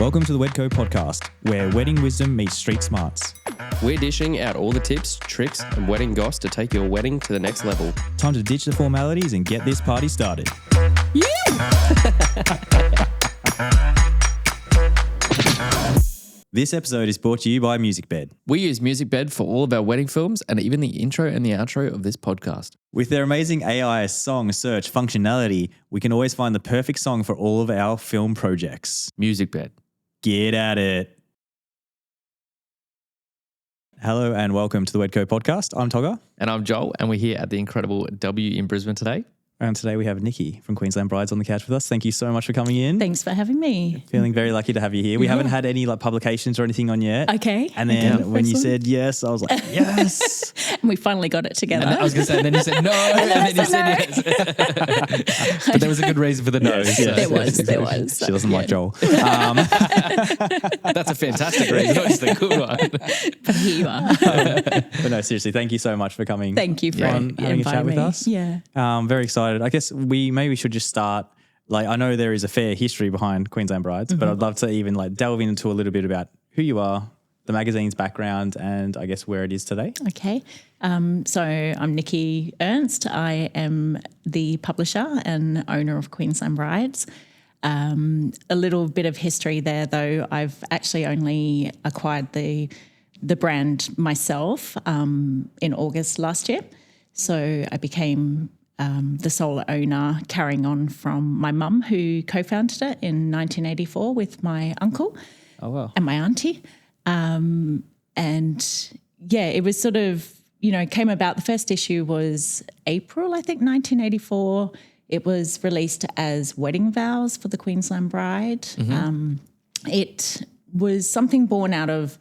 Welcome to the Wedco podcast, where wedding wisdom meets street smarts. We're dishing out all the tips, tricks, and wedding goss to take your wedding to the next level. Time to ditch the formalities and get this party started. This episode is brought to you by MusicBed. We use MusicBed for all of our wedding films and even the intro and the outro of this podcast. With their amazing AI song search functionality, we can always find the perfect song for all of our film projects. MusicBed. Get at it. Hello and welcome to the Wedco podcast. I'm Togger. And I'm Joel, and we're here at the incredible W in Brisbane today. And today we have Nikki from Queensland Brides on the couch with us. Thank you so much for coming in. Thanks for having me. Feeling very lucky to have you here. We haven't had any publications or anything on yet. Okay. And then when you said yes, I was like, yes. And we finally got it together. And I was going to say, and then you said no, and then you said yes. But there was a good reason for the no. Yes, yes. There was. She doesn't like Joel. That's a fantastic reason, not just a good one. But here you are. But no, seriously, thank you so much for coming. Thank you for having a chat with us. Yeah. Very excited. I guess we maybe should just start. I know there is a fair history behind Queensland Brides, but I'd love to even delve into a little bit about who you are, the magazine's background, and I guess where it is today. Okay. So I'm Nikki Ernst. I am the publisher and owner of Queensland Brides. A little bit of history there, though. I've actually only acquired the brand myself in August last year. So I became the sole owner, carrying on from my mum, who co-founded it in 1984 with my uncle and my auntie. And yeah, it was sort of, came about. The first issue was April, I think, 1984. It was released as wedding vows for the Queensland Bride. It was something born out of,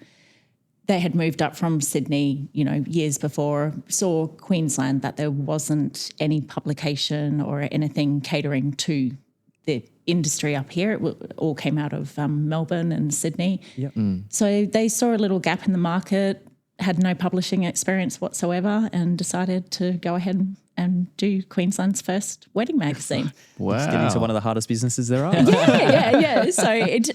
they had moved up from Sydney, years before, saw Queensland that there wasn't any publication or anything catering to the industry up here. It all came out of Melbourne and Sydney. Yep. So they saw a little gap in the market, had no publishing experience whatsoever, and decided to go ahead and do Queensland's first wedding magazine. Wow. It's getting to one of the hardest businesses there are. Yeah. So it,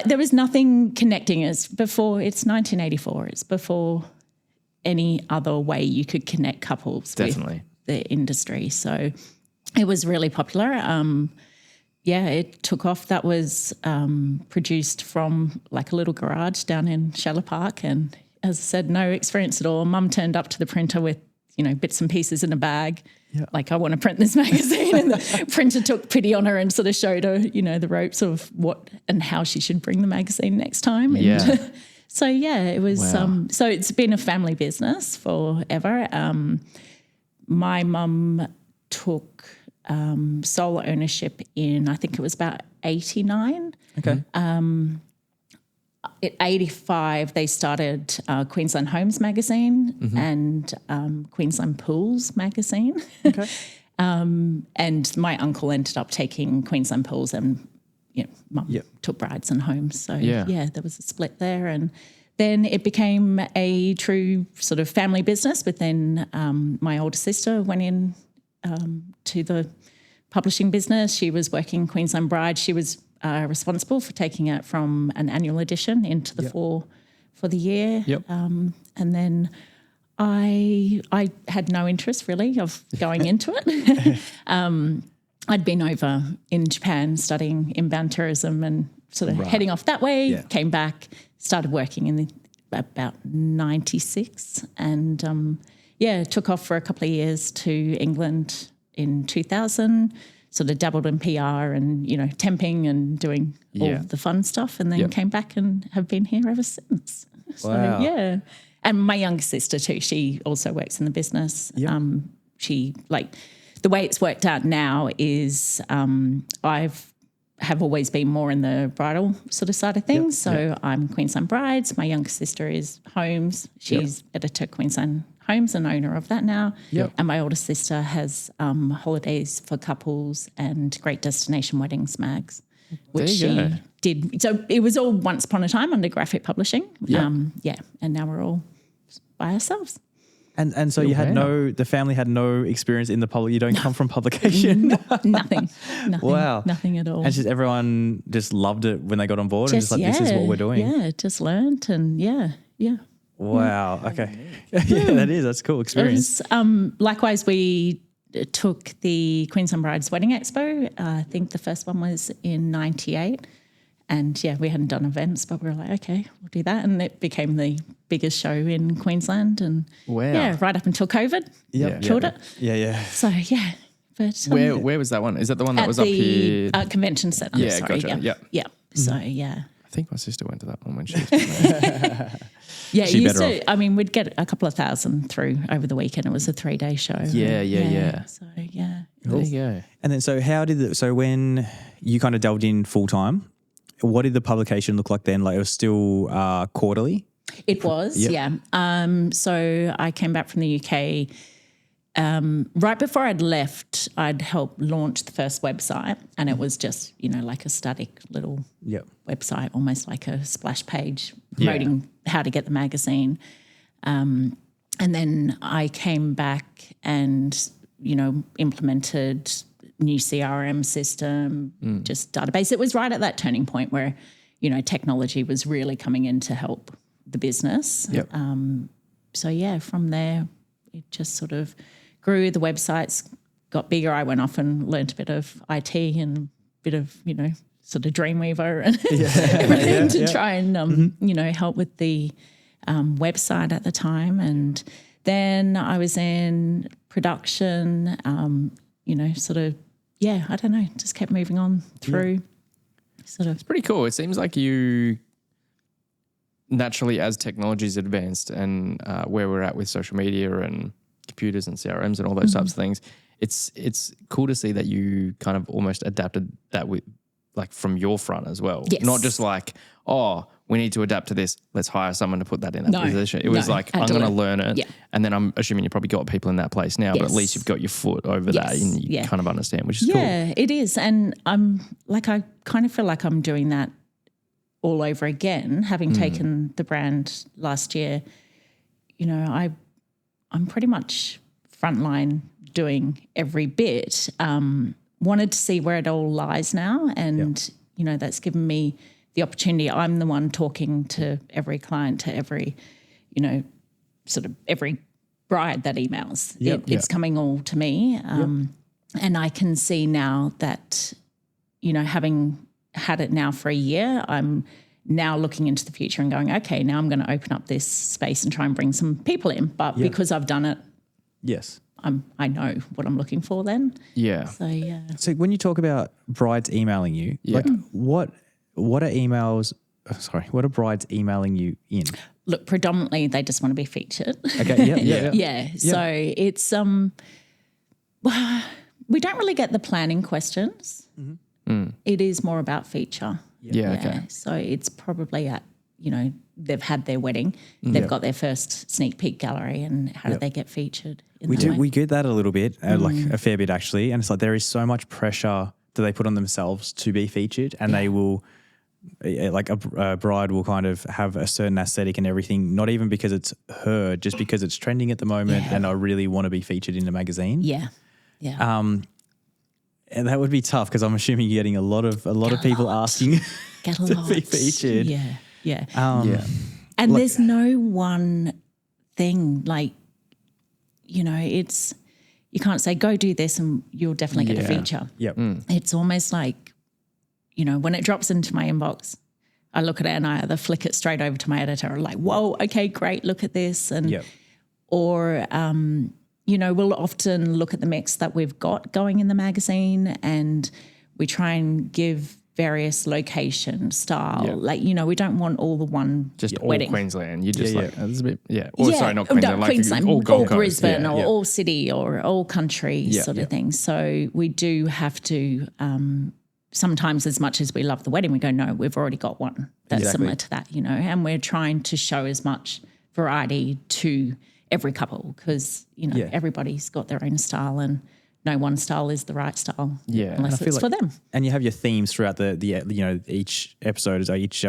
there was nothing connecting us before. It's 1984. It's before any other way you could connect couples with the industry. So it was really popular. It took off. That was produced from a little garage down in Shallow Park. And as I said, no experience at all. Mum turned up to the printer with bits and pieces in a bag. Yeah. I want to print this magazine. And the printer took pity on her and sort of showed her, the ropes of what and how she should bring the magazine next time. And so, it was, so it's been a family business forever. My mum took sole ownership in, I think it was about 89. Okay. At 85, they started Queensland Homes magazine and Queensland Pools magazine. Okay. And my uncle ended up taking Queensland Pools and, Mum took Brides and Homes. So, there was a split there. And then it became a true sort of family business. But then my older sister went in to the publishing business. She was working Queensland Bride. She was responsible for taking it from an annual edition into the for the year. Yep. And then I had no interest really of going into it. I'd been over in Japan studying inbound tourism and sort of heading off that way, came back, started working in about 96 and took off for a couple of years to England in 2000. Sort of dabbled in PR and, temping and doing all the fun stuff and then came back and have been here ever since. Wow. So, And my younger sister too, she also works in the business. Yep. She, the way it's worked out now is have always been more in the bridal sort of side of things. So I'm Queensland Brides. My younger sister is Homes. She's editor Queensland Homes and owner of that now. Yep. And my older sister has Holidays for Couples and Great Destination Weddings mags, which she did. So it was all once upon a time under graphic publishing. Yep. And now we're all by ourselves. And so you had the family had no experience in the public. You don't come from publication. Nothing. Wow. Nothing at all. And just everyone just loved it when they got on board and just like, this is what we're doing. Yeah, just learnt and yeah. Wow. Okay. Yeah, that is. That's a cool experience. Likewise, we took the Queensland Brides Wedding Expo. I think the first one was in 98. And yeah, we hadn't done events, but we were like, okay, we'll do that. And it became the biggest show in Queensland. And yeah, right up until COVID. Killed it. Yeah. So yeah. But, where was that one? Is that the one that was up here? Convention centre. Yeah, gotcha. Yeah. So yeah. I think my sister went to that one when she was there. Yeah, you used to. I mean, we'd get a couple of thousand through over the weekend. It was a 3-day show. Yeah. So yeah, There you go. And then so when you kind of delved in full time, what did the publication look like then? Like it was still quarterly? It was, yeah. So I came back from the UK. Right before I'd left, I'd helped launch the first website, and it was just, like a static little website, almost like a splash page promoting how to get the magazine. And then I came back and, implemented new CRM system, just database. It was right at that turning point where, technology was really coming in to help the business. So yeah, from there, it just sort of grew. The websites got bigger. I went off and learnt a bit of IT and a bit of, sort of Dreamweaver and everything to try and, help with the website at the time. And then I was in production, I don't know, just kept moving on through sort of. It's pretty cool. It seems like you naturally, as technology's advanced and where we're at with social media and computers and CRMs and all those types of things, it's cool to see that you kind of almost adapted that with like from your front as well. Yes. Not just like, we need to adapt to this. Let's hire someone to put that in that position. It was like, I'm going to learn it. Yeah. And then I'm assuming you probably got people in that place now, but at least you've got your foot over that and you kind of understand, which is cool. Yeah, it is. And I kind of feel like I'm doing that all over again, having taken the brand last year. I'm pretty much frontline doing every bit. Wanted to see where it all lies now, and that's given me the opportunity. I'm the one talking to every client, to every, sort of every bride that emails. It's coming all to me, and I can see now that, having had it now for a year, I'm now looking into the future and going, okay, now I'm going to open up this space and try and bring some people in. But because I've done it, I know what I'm looking for then. Yeah. So, yeah. So when you talk about brides emailing you, like what are emails, what are brides emailing you in? Look, predominantly they just want to be featured. Okay, Yeah. So it's, we don't really get the planning questions. It is more about feature. Okay. So it's probably at, they've had their wedding, they've got their first sneak peek gallery, and how do they get featured? We get that a little bit, like a fair bit actually, and it's like there is so much pressure that they put on themselves to be featured, and they will, like a bride will kind of have a certain aesthetic and everything, not even because it's her, just because it's trending at the moment, and I really want to be featured in a magazine. Yeah. And that would be tough because I'm assuming you're getting a lot of people asking to be featured. Yeah. like, And there's no one thing, like, it's, you can't say go do this and you'll definitely get a feature. It's almost like, when it drops into my inbox, I look at it and I either flick it straight over to my editor or like, whoa, okay, great, look at this. And or we'll often look at the mix that we've got going in the magazine, and we try and give various location, style. Like, we don't want all the one just wedding. All Queensland. You just like, it's a bit, sorry, not Queensland. No, like Queensland, all Gold Coast. Brisbane, or all city, or all country sort of thing. So we do have to, sometimes as much as we love the wedding, we go, no, we've already got one that's similar to that, and we're trying to show as much variety to every couple, because, everybody's got their own style, and no one style is the right style unless it's for them. And you have your themes throughout the each episode, each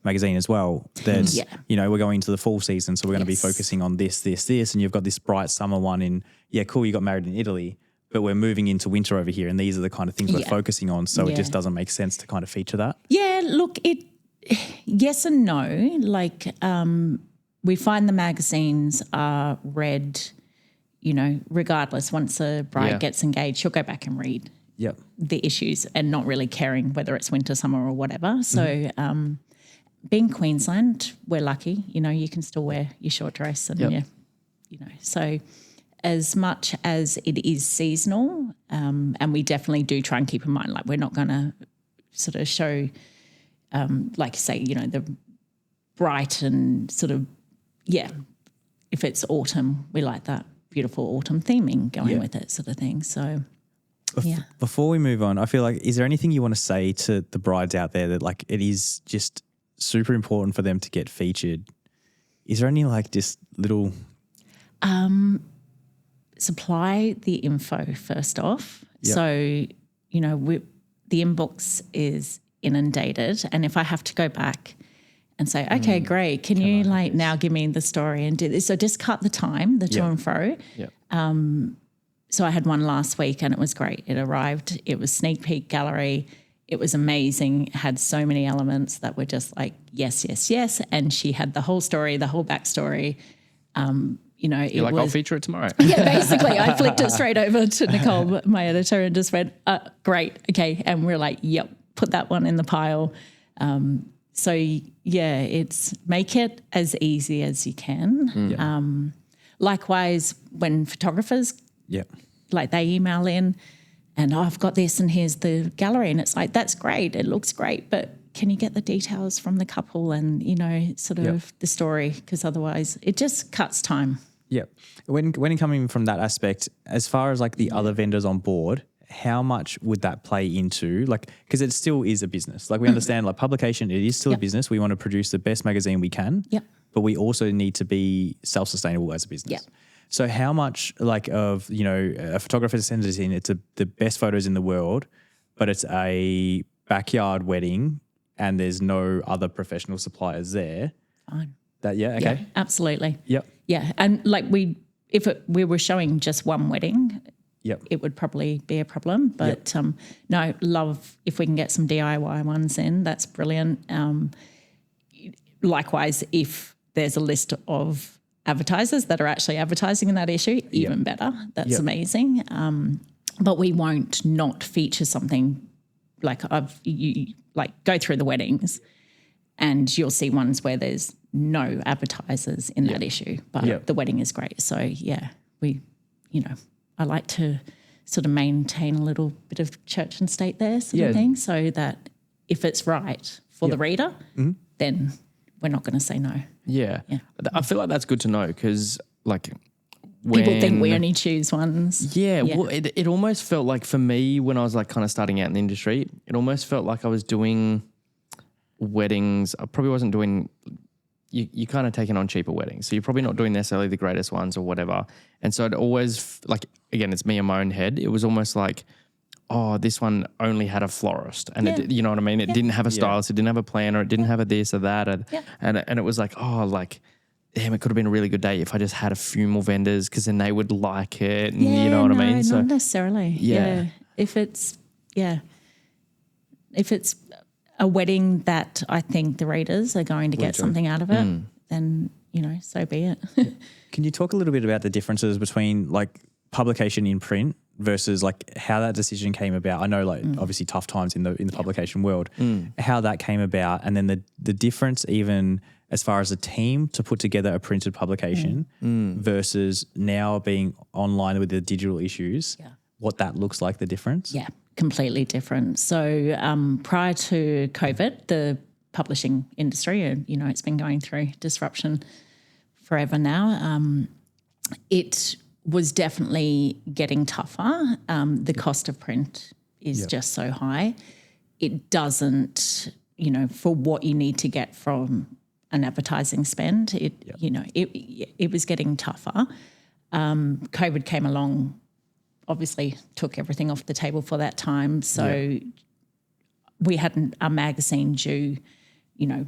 magazine as well. That Yeah. you know, we're going into the fall season, so we're going to be Yes. focusing on this, and you've got this bright summer one in. Yeah, cool. You got married in Italy, but we're moving into winter over here, and these are the kind of things we're Yeah. focusing on. So it Yeah. just doesn't make sense to kind of feature that. Yeah, look, yes and no. Like, we find the magazines are read, you know, regardless. Once a bride Yeah. gets engaged, she'll go back and read Yep. the issues and not really caring whether it's winter, summer or whatever. So being Queensland, we're lucky. You know, you can still wear your short dress and Yep. you know. So as much as it is seasonal, and we definitely do try and keep in mind, like we're not going to sort of show, like say, you know, the bright and sort of, if it's autumn, we like that beautiful autumn theming going with it sort of thing. So, yeah. Before we move on, I feel like, is there anything you want to say to the brides out there that like it is just super important for them to get featured? Is there any like just little... Supply the info first off. Yep. So, you know, the inbox is inundated, and if I have to go back and say, okay, great, can you like now give me the story and do this? So just cut the time, the to and fro. Yeah. So I had one last week and it was great. It arrived, it was sneak peek gallery. It was amazing. It had so many elements that were just like, yes, yes, yes. And she had the whole story, the whole backstory. You know, You're like, I'll feature it tomorrow. Yeah, basically, I flicked it straight over to Nicole, my editor, and just went, great, okay. And we're like, yep, put that one in the pile. So, yeah, it's make it as easy as you can. Likewise, when photographers, like they email in and I've got this and here's the gallery, and it's like, that's great, it looks great, but can you get the details from the couple and, you know, sort of the story? Because otherwise it just cuts time. Yeah. When coming from that aspect, as far as like the other vendors on board, how much would that play into, like, because it still is a business. Like we understand like publication, it is still a business. We want to produce the best magazine we can, but we also need to be self-sustainable as a business. So how much like of, you know, a photographer sends us in, it's the best photos in the world, but it's a backyard wedding and there's no other professional suppliers there. Fine. Okay. Yeah, absolutely. Yep. Yeah, and like we were showing just one wedding, it would probably be a problem. But no, love if we can get some DIY ones in, that's brilliant. Likewise, if there's a list of advertisers that are actually advertising in that issue, even better. That's amazing. But we won't not feature something like you go through the weddings and you'll see ones where there's no advertisers in that issue, but the wedding is great. So I like to sort of maintain a little bit of church and state there sort of thing, so that if it's right for the reader, then we're not going to say no. Yeah. I feel like that's good to know because like people think we only choose ones. Yeah. Well, it almost felt like for me when I was like kind of starting out in the industry, it almost felt like I was doing weddings. I probably wasn't doing, you kind of taking on cheaper weddings. So you're probably not doing necessarily the greatest ones or whatever. And so it always like, again, it's me in my own head. It was almost like, oh, this one only had a florist. And it, you know what I mean? It didn't have a stylist. It didn't have a planner. It didn't have a this or that. And it was like, oh, like, damn, it could have been a really good day if I just had a few more vendors because then they would like it. And you know what I mean? So, not necessarily. Yeah. If it's a wedding that I think the readers are going to get something out of it, then, you know, so be it. Can you talk a little bit about the differences between like publication in print versus like how that decision came about? I know like obviously tough times in the publication world, how that came about, and then the difference even as far as a team to put together a printed publication versus now being online with the digital issues, what that looks like, the difference? Yeah, completely different. So prior to COVID, the publishing industry, and you know, it's been going through disruption forever now. It was definitely getting tougher. The cost of print is just so high. It doesn't, you know, for what you need to get from an advertising spend, it was getting tougher. COVID came along, obviously took everything off the table for that time. So we had a magazine due,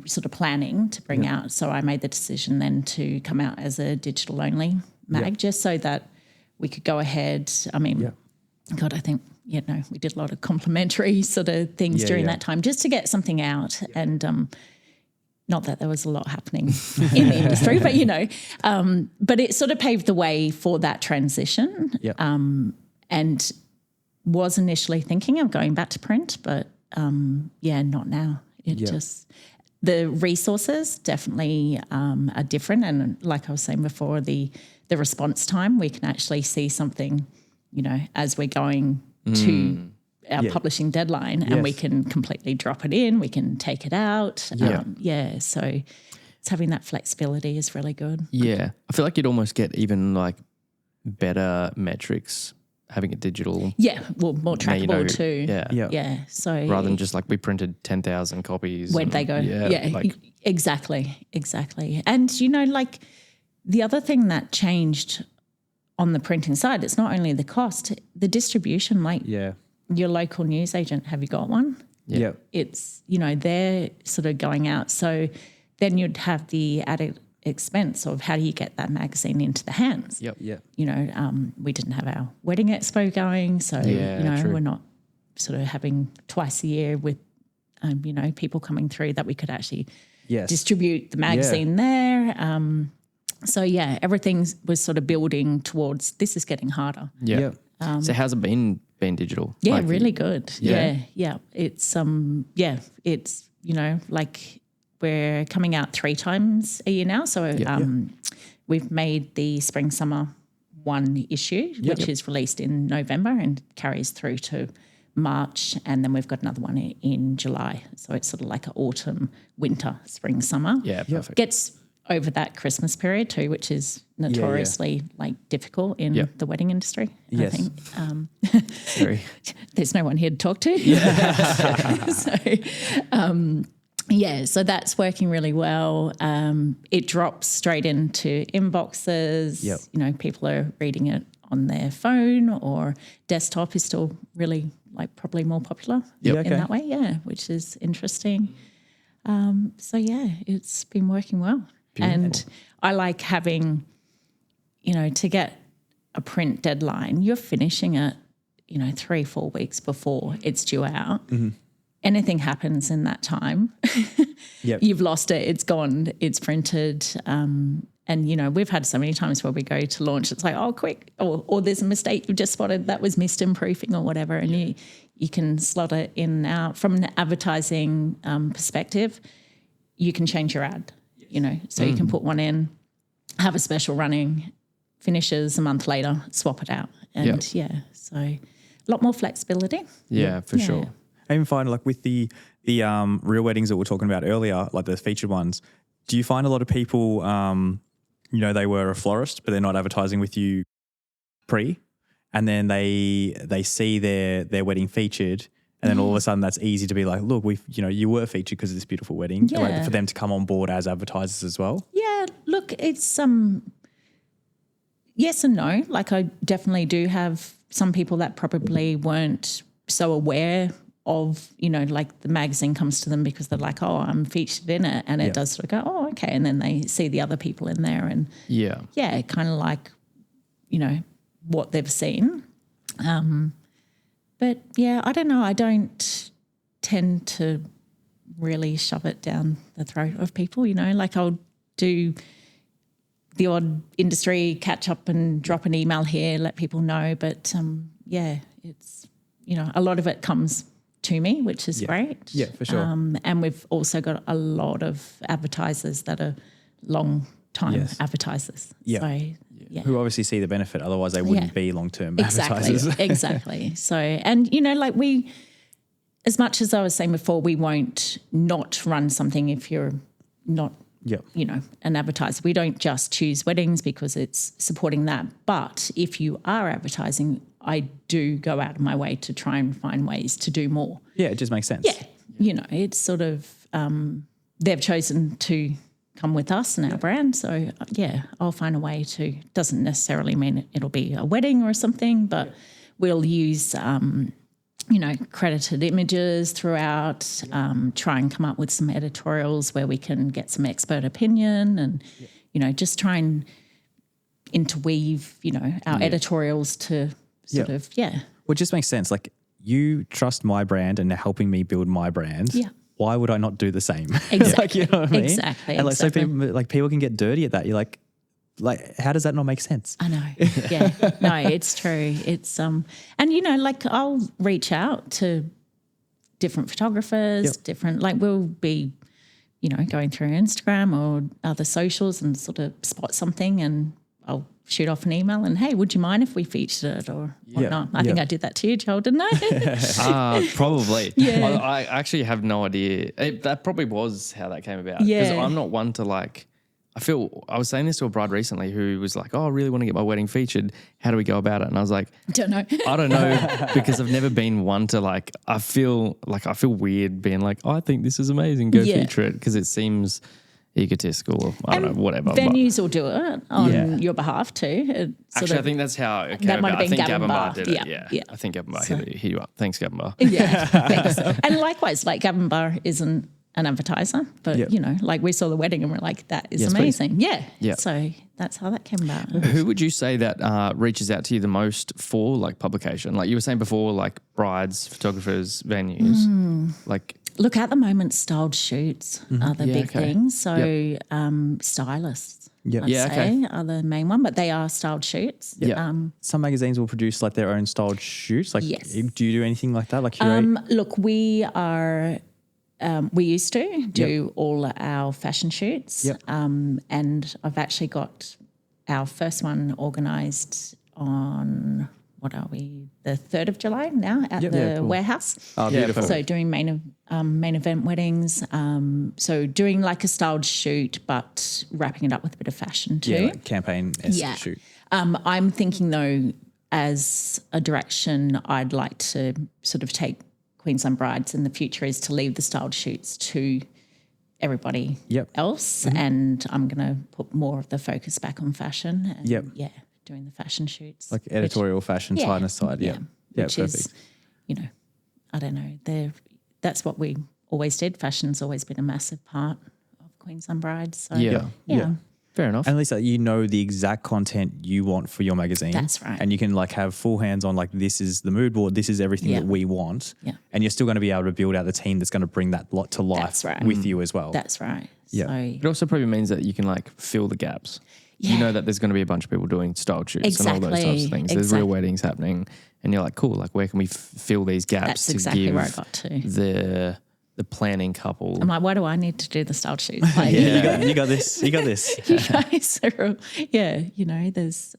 sort of planning to bring out. So I made the decision then to come out as a digital only mag, just so that we could go ahead. I mean, God, I think, we did a lot of complimentary sort of things during that time just to get something out. And not that there was a lot happening in the industry, but it sort of paved the way for that transition. And was initially thinking of going back to print, but not now. The resources definitely are different. And like I was saying before, the response time, we can actually see something, as we're going to our publishing deadline, and we can completely drop it in, we can take it out. So it's having that flexibility is really good. Yeah. I feel like you'd almost get even like better metrics having it digital. Yeah, well, more trackable too. Yeah. So rather than just like we printed 10,000 copies. Where'd they go? Exactly. And, the other thing that changed on the printing side, it's not only the cost, the distribution, your local newsagent, have you got one? Yeah. It's, they're sort of going out. So then you'd have the added expense of how do you get that magazine into the hands? We didn't have our wedding expo going, so we're not sort of having twice a year with people coming through that we could actually distribute the magazine there. Everything was sort of building towards this is getting harder. So how's it been digital? Yeah, really good. Yeah. It's it's we're coming out 3 times a year now. So we've made the spring summer 1 issue, which is released in November and carries through to March, and then we've got another one in July. So it's sort of like an autumn, winter, spring, summer. Yeah, perfect. Gets over that Christmas period too, which is notoriously difficult in the wedding industry. I think there's no one here to talk to. So that's working really well. It drops straight into inboxes. People are reading it on their phone, or desktop is still really probably more popular in that way. Which is interesting. It's been working well. Beautiful. And I like having, to get a print deadline, you're finishing it, 3-4 weeks before it's due out. Mm-hmm. Anything happens in that time, you've lost it, it's gone, it's printed. And, we've had so many times where we go to launch, it's like, oh, quick, or there's a mistake you've just spotted that was missed in proofing or whatever, and you can slot it in and out. From an advertising perspective, you can change your ad. So you can put one in, have a special running, finishes a month later, swap it out. And so a lot more flexibility. Yeah, for sure. I even find with the real weddings that we were talking about earlier, like the featured ones, do you find a lot of people, they were a florist, but they're not advertising with you pre, and then they see their wedding featured, and then all of a sudden that's easy to be like, look, you were featured because of this beautiful wedding. For them to come on board as advertisers as well. Yeah, look, it's yes and no. I definitely do have some people that probably weren't so aware of, the magazine comes to them because they're like, oh, I'm featured in it. And it does sort of go, oh, okay. And then they see the other people in there and kind of what they've seen. But I don't know. I don't tend to really shove it down the throat of people, I'll do the odd industry catch up and drop an email here, let people know. But it's, a lot of it comes to me, which is great. Yeah, for sure. And we've also got a lot of advertisers that are long time advertisers. Yeah. So, who obviously see the benefit, otherwise they wouldn't be long-term advertisers. Exactly. So, and, we, as much as I was saying before, we won't not run something if you're not, an advertiser. We don't just choose weddings because it's supporting that. But if you are advertising, I do go out of my way to try and find ways to do more. Yeah, it just makes sense. Yeah. It's sort of, they've chosen to come with us and our brand. So, I'll find a way to, doesn't necessarily mean it'll be a wedding or something, but we'll use credited images throughout, try and come up with some editorials where we can get some expert opinion and, just try and interweave, our editorials to sort of. Well, it just makes sense. Like, you trust my brand and are helping me build my brand. Yeah. Why would I not do the same? Exactly. Like, you know what I mean? Exactly. And exactly. so people can get dirty at that. You're like, how does that not make sense? I know. Yeah. No, it's true. It's and I'll reach out to different photographers, we'll be, going through Instagram or other socials and sort of spot something, and I'll shoot off an email and, hey, would you mind if we featured it or whatnot? I think I did that to you, Joel, didn't I? Probably. Yeah. I actually have no idea. That probably was how that came about. Because Yeah. I'm not one to I was saying this to a bride recently who was like, oh, I really want to get my wedding featured. How do we go about it? And I was like, Don't know. I don't know, because I've never been one to I feel weird being like, oh, I think this is amazing. Go feature it, because it seems egotistical or I don't know, whatever. Venues will do it on your behalf too. Actually, I think that's how it came that might about. have been I think Gavin Barr. Barr did it. Yeah. Yeah. I think Gavin Barr hit you up. Thanks, Gavin Barr. Yeah, thanks. And likewise, Gavin Barr isn't an advertiser, but we saw the wedding and we're like, that is amazing. Yeah. Yeah. So that's how that came about. Who would you say that reaches out to you the most for publication? Like you were saying before, brides, photographers, venues, Look, at the moment, styled shoots are the big things. So stylists, I'd say, are the main one, but they are styled shoots. Yeah. Some magazines will produce their own styled shoots. Yes. Do you do anything like that? Like curate? Look, we are. We used to do all our fashion shoots, and I've actually got our first one organised on, what are we, the 3rd of July now at the warehouse. Oh, beautiful. So doing main event weddings, so doing a styled shoot but wrapping it up with a bit of fashion too. Yeah, campaign-esque shoot. I'm thinking though, as a direction I'd like to sort of take Queensland Brides in the future is to leave the styled shoots to everybody else, and I'm going to put more of the focus back on fashion and doing the fashion shoots. Like editorial fashion side and side, which perfect. is, I don't know, that's what we always did. Fashion's always been a massive part of Queensland Brides. So Yeah. Fair enough. And at least you know the exact content you want for your magazine. That's right. And you can have full hands on this is the mood board, this is everything that we want. Yeah. And you're still going to be able to build out the team that's going to bring that lot to life That's right. with you as well. That's right. Yeah. So, It also probably means that you can fill the gaps. Yeah. You know that there's going to be a bunch of people doing style shoots and all those types of things. There's real weddings happening, and you're like, cool. Where can we fill these gaps? That's to exactly give where I got to. the planning couple. I'm like, why do I need to do the style shoots? You got this. You got this. You guys are, there's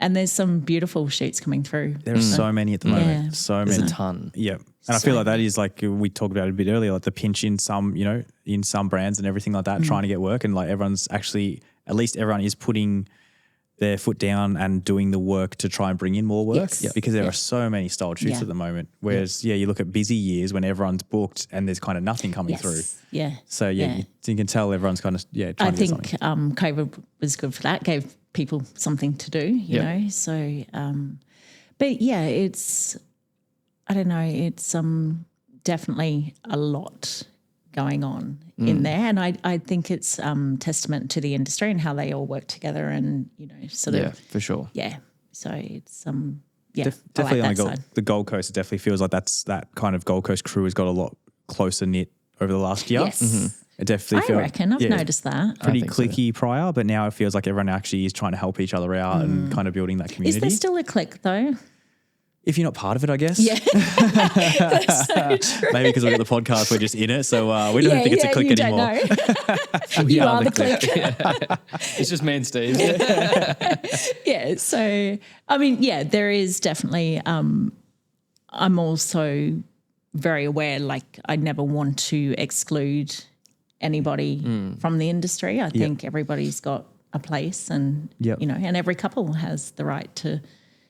there's some beautiful shoots coming through. There are so many at the moment. Yeah. So There's many. a ton. Yeah. And I feel like that is we talked about it a bit earlier, the pinch in some, in some brands and everything like that, trying to get work. And everyone's actually, at least everyone is putting their foot down and doing the work to try and bring in more work because there are so many styled shoots at the moment. Whereas, you look at busy years when everyone's booked and there's kind of nothing coming through. Yeah. So, you can tell everyone's kind of, trying I to do think something. COVID was good for that, gave people something to do, you know. So, but it's, I don't know, it's definitely a lot going on in there, and I think it's testament to the industry and how they all work together, and For sure. So it's Definitely I on like the Gold Coast, it definitely feels like that kind of Gold Coast crew has got a lot closer knit over the last year. Yes. It definitely feels. I reckon I've noticed that. Pretty think so. cliquey prior, but now it feels like everyone actually is trying to help each other out and kind of building that community. Is there still a clique though? If you're not part of it, I guess. Yeah. That's so true. Maybe because we've got the podcast, we're just in it. So we don't think it's a clique anymore. You are the clique. It's just me and Steve. Yeah. So, I mean, there is definitely, I'm also very aware, I never want to exclude anybody from the industry. I think everybody's got a place and, and every couple has the right to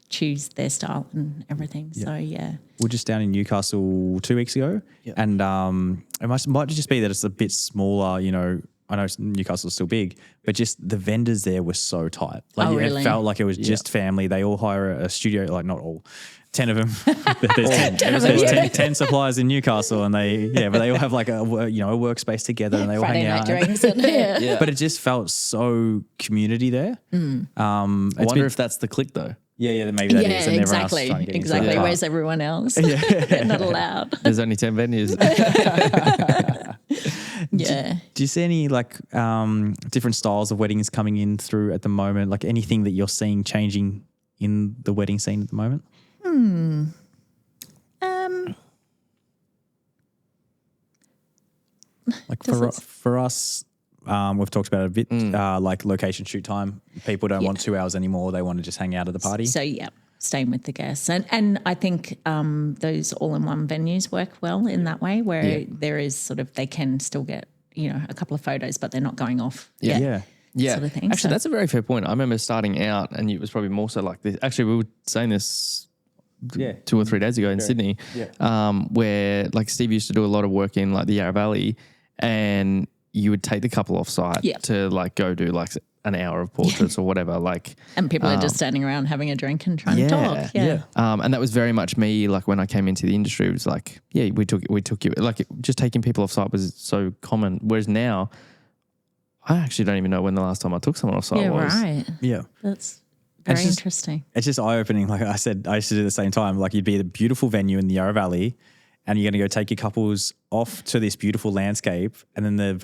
choose their style and everything. So, We're just down in Newcastle 2 weeks ago and it might just be that it's a bit smaller, I know Newcastle's still big, but just the vendors there were so tight. Really? It felt like it was just family. They all hire a studio, not all, 10 of them. There's 10 suppliers in Newcastle, and but they all have like a workspace together, and they all Friday hang night out. drinks. And, But it just felt so community there. I wonder if that's the click though. Yeah, maybe that is. And everyone else is exactly. trying to get into Exactly. it. Where's everyone else? They're not allowed. There's only 10 venues. Yeah. Do you see any like different styles of weddings coming in through at the moment? Like anything that you're seeing changing in the wedding scene at the moment? Like for us, we've talked about it a bit, like location shoot time. People don't want 2 hours anymore. They want to just hang out at the party. So, staying with the guests. And I think those all-in-one venues work well in that way, where there is sort of, they can still get, a couple of photos, but they're not going off. Yeah. Sort of thing. Actually, that's a very fair point. I remember starting out, and it was probably more so like this. Actually, we were saying this 2 or 3 days ago in Sydney, where like Steve used to do a lot of work in like the Yarra Valley, and you would take the couple off site to like go do like an hour of portraits or whatever. Like, and people are just standing around having a drink and trying to talk. Yeah. And that was very much me. Like when I came into the industry, it was like, we took you. Like just taking people off site was so common. Whereas now, I actually don't even know when the last time I took someone off site was. Right. Yeah. That's very interesting. It's just eye-opening. Like I said, I used to do it at the same time. Like you'd be at a beautiful venue in the Yarra Valley, and you're going to go take your couples off to this beautiful landscape, and then the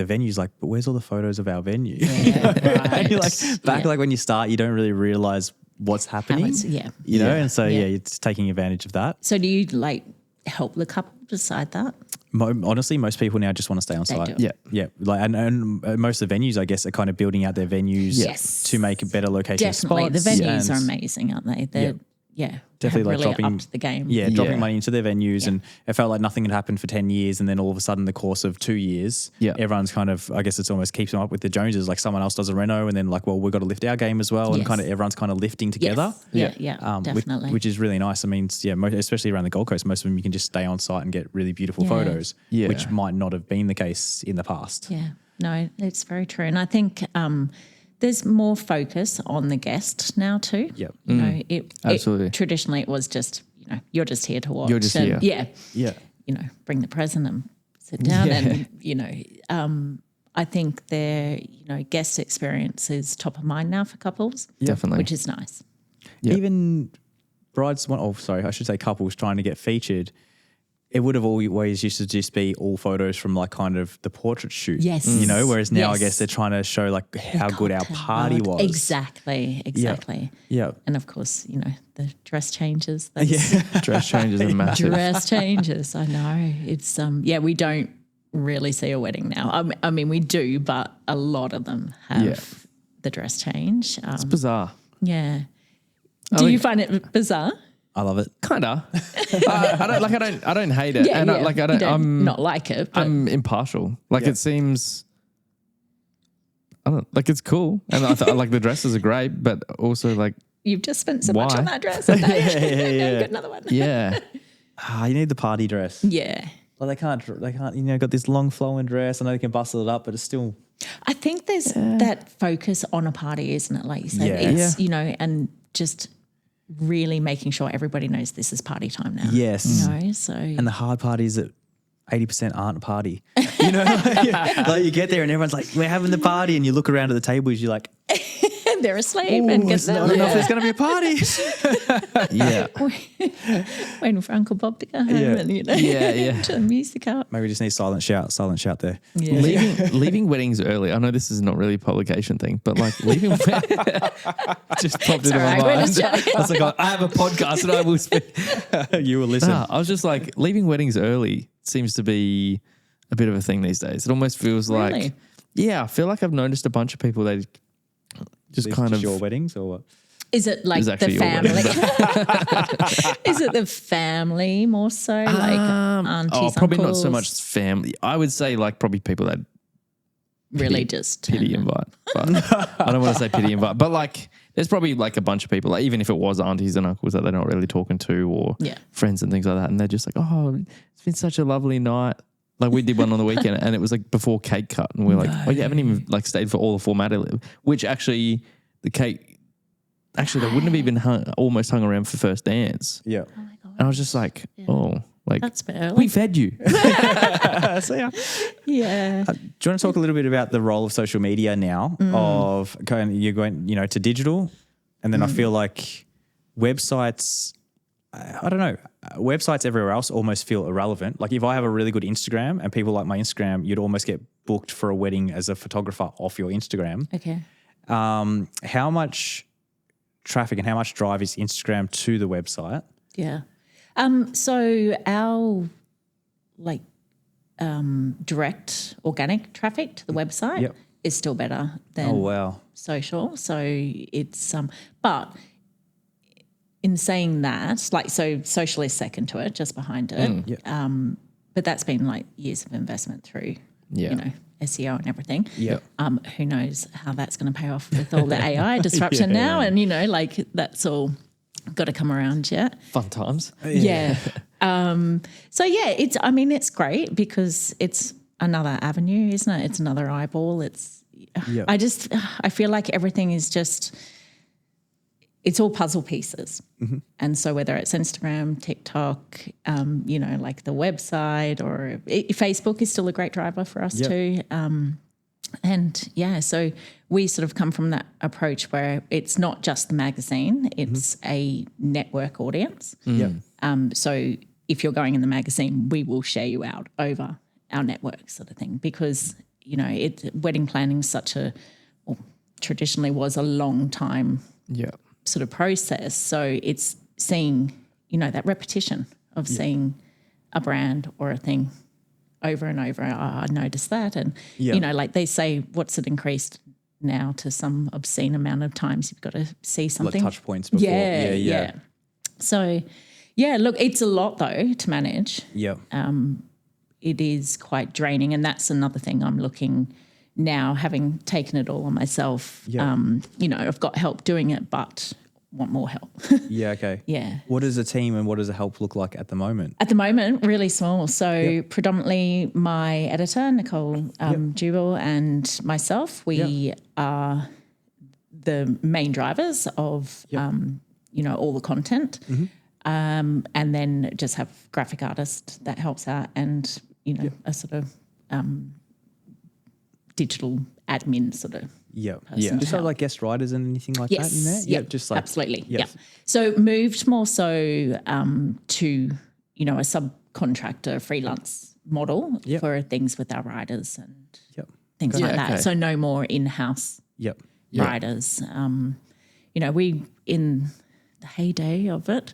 venue's like, but where's all the photos of our venue? And you're like, like when you start, you don't really realize what's happening. And so it's taking advantage of that. So do you like help the couple decide that? Honestly, most people now just want to stay on site. do. Yeah. Like and most of the venues, I guess, are kind of building out their venues to make a better location. Definitely, the spots. venues are amazing, aren't they? They're definitely like really dropping upped the game. Dropping money into their venues, and it felt like nothing had happened for 10 years, and then all of a sudden, the course of 2 years, everyone's kind of, I guess it's almost keeps them up with the Joneses. Like someone else does a reno, and then like, well, we've got to lift our game as well, and kind of everyone's kind of lifting together. Definitely. Which is really nice. I mean, especially around the Gold Coast, most of them you can just stay on site and get really beautiful photos, which might not have been the case in the past. Yeah, no, it's very true, and I think there's more focus on the guest now too. Yep. Absolutely. Traditionally, it was just you're just here to watch. You're just here. Yeah. Bring the present and sit down, and I think their guest experience is top of mind now for couples. Definitely, which is nice. Even brides, I should say couples trying to get featured. It would have always used to just be all photos from like kind of the portrait shoot. Yes. Whereas now I guess they're trying to show like how good our party was. Exactly. Yeah. And of course, the dress changes. Dress changes are massive. Dress changes, I know. It's we don't really see a wedding now. I mean, we do, but a lot of them have the dress change. It's bizarre. Yeah. Do you find it bizarre? I love it. Kinda. I don't hate it. And I'm not like it. But I'm impartial. It seems, I don't like, it's cool. And I like the dresses are great, but also like, you've just spent so much on that dress. And get another one. Yeah. You need the party dress. Yeah. Well, they can't, got this long flowing dress. I know they can bustle it up, but it's still. I think there's that focus on a party, isn't it? Like you said, it's, and just really making sure everybody knows this is party time now. Yes. So. And the hard part is that 80% aren't a party. Like you get there and everyone's like, we're having the party, and you look around at the tables, you're like, they're asleep and get them. I don't know if there's going to be a party. Waiting for Uncle Bob to go home and turn the music up. Maybe we just need silent shout there. Yeah. Leaving weddings early. I know this is not really a publication thing, but like leaving just popped into my mind. I was like, I have a podcast and I will speak. You will listen. I was just like, leaving weddings early seems to be a bit of a thing these days. It almost feels like, I feel like I've noticed a bunch of people that just kind of your weddings or what? Is it like the family? Is it the family more so, like aunties, probably uncles? not so much family. I would say like probably people that really just pity invite. But I don't want to say pity invite, but like there's probably like a bunch of people, like even if it was aunties and uncles that they're not really talking to, or friends and things like that, and they're just like, oh, it's been such a lovely night. Like we did one on the weekend and it was like before cake cut, and we're like, oh, you haven't even like stayed for all the formality, which actually the cake actually, they wouldn't have even almost hung around for first dance. Yeah. Oh my God. And I was just like, That's a bit early. we fed you. So, yeah. Yeah. Do you want to talk a little bit about the role of social media now? Of kind of, you're going, to digital, and then I feel like websites. I don't know. Websites everywhere else almost feel irrelevant. Like if I have a really good Instagram and people like my Instagram, you'd almost get booked for a wedding as a photographer off your Instagram. Okay. How much traffic and how much drive is Instagram to the website? Yeah. So our direct organic traffic to the website is still better than social. So it's but in saying that, so social is second to it, just behind it. But that's been like years of investment through SEO and everything. Yeah. Who knows how that's going to pay off with all the AI disruption now, and that's all got to come around yet. Fun times. Yeah. It's great because it's another avenue, isn't it? It's another eyeball. I feel like everything is just, it's all puzzle pieces. Mm-hmm. And so whether it's Instagram, TikTok, like the website or Facebook is still a great driver for us too. So we sort of come from that approach where it's not just the magazine, it's a network audience. So if you're going in the magazine, we will share you out over our network sort of thing because, wedding planning is traditionally was a long time sort of process. So it's seeing, that repetition of seeing a brand or a thing over and over. I noticed that. And, like they say, what's it increased now to some obscene amount of times you've got to see something. Like touch points before. Yeah. So, look, it's a lot though to manage. Yeah. It is quite draining, and that's another thing I'm looking now, having taken it all on myself. Yeah. I've got help doing it, but want more help. Yeah, okay. Yeah. What does a team and what does the help look like at the moment? At the moment, really small. So predominantly my editor, Nicole Jubal, and myself, we are the main drivers of, all the content. Mm-hmm. And then just have graphic artist that helps out and, a sort of digital admin sort of person. Just like guest writers and anything like that in there? Yeah, just like absolutely. Yeah. So moved more so to, a subcontractor freelance model for things with our writers and things like that. Okay. So no more in-house writers. We, in the heyday of it,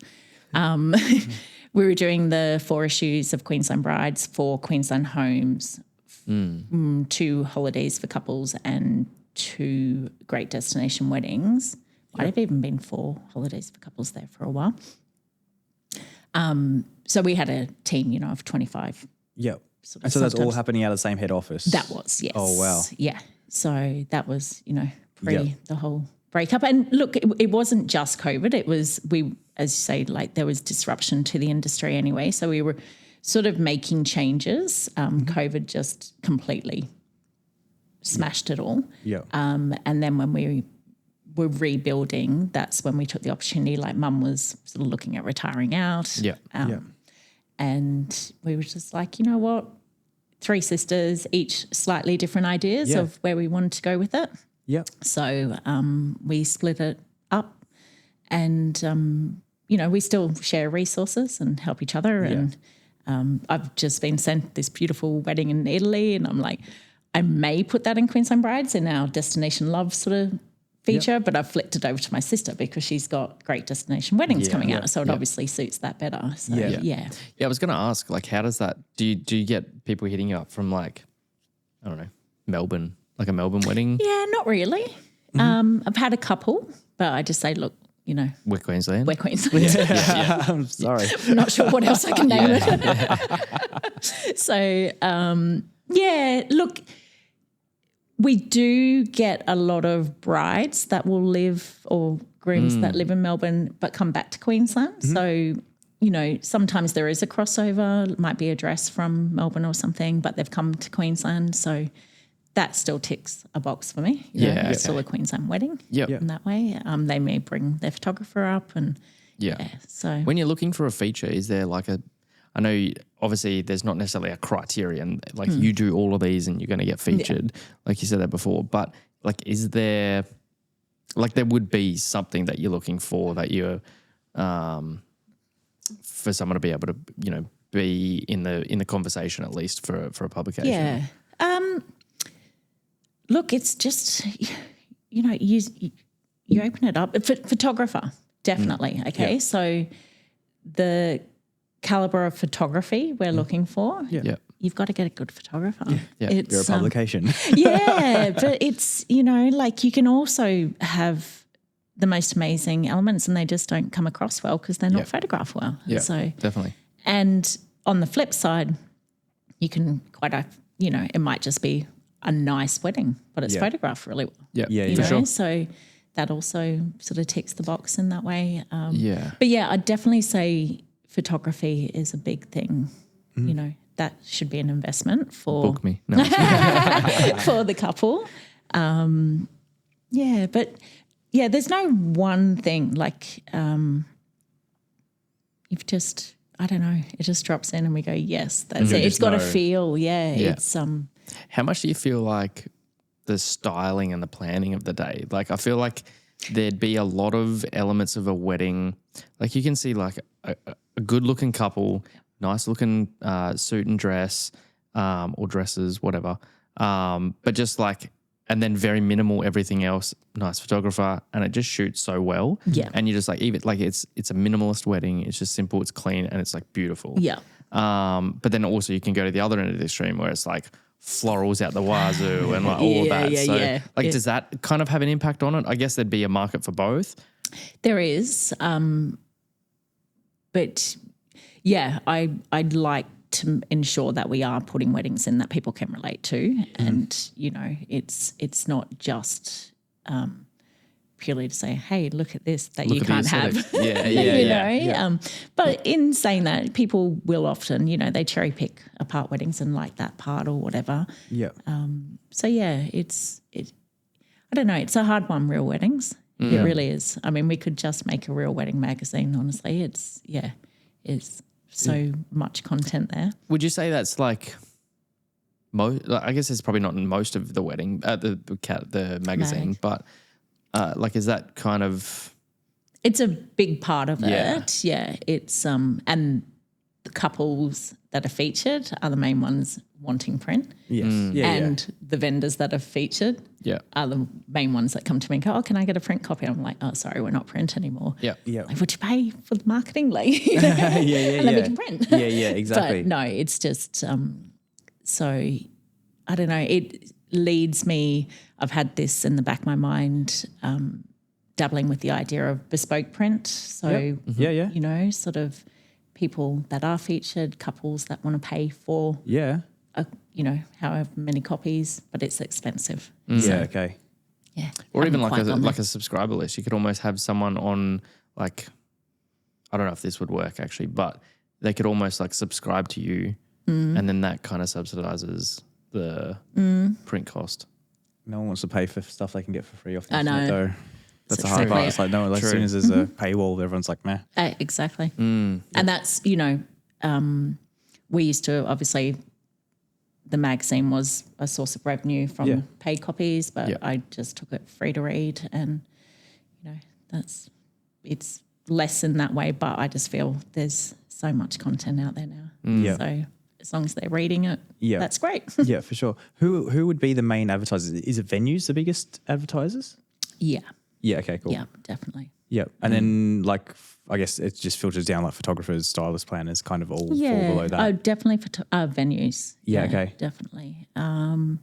we were doing the 4 issues of Queensland Brides for Queensland Homes, 2 holidays for couples and 2 great destination weddings. Might have even been 4 holidays for couples there for a while. So we had a team, of 25. Yep. And so that's all happening out of the same head office? That was, yes. Oh, wow. Yeah. So that was, pre the whole breakup. And look, it wasn't just COVID. It was, as you say, like there was disruption to the industry anyway. So we were sort of making changes. COVID just completely smashed it all. Yeah. And then when we were rebuilding, that's when we took the opportunity, like Mum was sort of looking at retiring out. Yeah. And we were just like, you know what? 3 sisters, each slightly different ideas of where we wanted to go with it. Yeah. So we split it up and, we still share resources and help each other. Yeah. And I've just been sent this beautiful wedding in Italy and I'm like, I may put that in Queensland Brides in our Destination Love sort of feature, but I've flipped it over to my sister because she's got great destination weddings coming out. So it obviously suits that better. So, yeah, I was going to ask, like, how does that, do you get people hitting you up from like, I don't know, Melbourne, like a Melbourne wedding? Yeah, not really. Mm-hmm. I've had a couple, but I just say, look, we're Queensland. We're Queensland. I'm sorry. I'm not sure what else I can name it. So, look, we do get a lot of brides that will live or grooms that live in Melbourne but come back to Queensland. Mm-hmm. So, sometimes there is a crossover. It might be a dress from Melbourne or something, but they've come to Queensland. So that still ticks a box for me. You know, Yeah, it's still a Queensland wedding in that way. They may bring their photographer up and so when you're looking for a feature, is there like I know obviously there's not necessarily a criterion, like you do all of these and you're going to get featured, like you said that before, but like is there, like there would be something that you're looking for that you're, for someone to be able to, you know, be in the conversation at least for a publication? Yeah. Look, it's just, you know, you open it up. Photographer, definitely. Okay. So the caliber of photography we're looking for, you've got to get a good photographer. It's, You're a publication. but it's, you know, like you can also have the most amazing elements and they just don't come across well because they're not photographed well. Yeah, so definitely. And on the flip side, you can you know, it might just be a nice wedding, but it's photographed really well. Yeah, For sure. So that also sort of ticks the box in that way. Yeah. But yeah, I'd definitely say photography is a big thing. You know, that should be an investment for Book me. No, for the couple. But there's no one thing like you've just, I don't know, it just drops in and we go, yes, that's it. It's got to feel, it's How much do you feel like the styling and the planning of the day? Like I feel like there'd be a lot of elements of a wedding. Like you can see like a good looking couple, nice looking suit and dress or dresses, whatever. But just like, and then very minimal everything else, nice photographer, and it just shoots so well. Yeah. And you're just like, even like it's a minimalist wedding. It's just simple, it's clean, and it's like beautiful. Yeah. But then also you can go to the other end of the extreme where it's like florals out the wazoo and like all of that. So like, does that kind of have an impact on it? I guess there'd be a market for both. There is. But yeah, I'd like to ensure that we are putting weddings in that people can relate to. And, you know, it's not just purely to say, hey, look at this that you can't have. You know? But in saying that, people will often, you know, they cherry pick apart weddings and like that part or whatever. Yeah. So yeah, I don't know, it's a hard one, real weddings. It really is. I mean, we could just make a real wedding magazine, honestly. It's so much content there. Would you say that's like I guess it's probably not in most of the wedding, the magazine, but like, is that kind of? It's a big part of it. Yeah. It's and the couples that are featured are the main ones wanting print. Yes. And the vendors that are featured are the main ones that come to me and go, oh, can I get a print copy? I'm like, oh, sorry, we're not print anymore. Yeah. Like, would you pay for the marketing? Like, and then we can print. Exactly. But no, it's just so I don't know. It leads me. I've had this in the back of my mind, dabbling with the idea of bespoke print. So you know, sort of people that are featured, couples that want to pay for you know, however many copies, but it's expensive. Okay. Yeah. Or even like a subscriber list. You could almost have someone on, like, I don't know if this would work actually, but they could almost like subscribe to you and then that kind of subsidizes the print cost. No one wants to pay for stuff they can get for free off the I know. internet, though. That's a hard part. It's like, no, like, as soon as there's a paywall, everyone's like, meh. Exactly. And that's, you know, we used to, obviously, the magazine was a source of revenue from paid copies, but I just took it free to read, and, you know, it's less in that way, but I just feel there's so much content out there now. So as long as they're reading it, that's great. Yeah, for sure. Who would be the main advertisers? Is it venues the biggest advertisers? Yeah. Yeah, okay, cool. Yeah, definitely. Yeah. And then, like, I guess it just filters down, like photographers, stylists, planners, kind of all fall below that. Oh, definitely venues. Yeah, okay. Definitely. And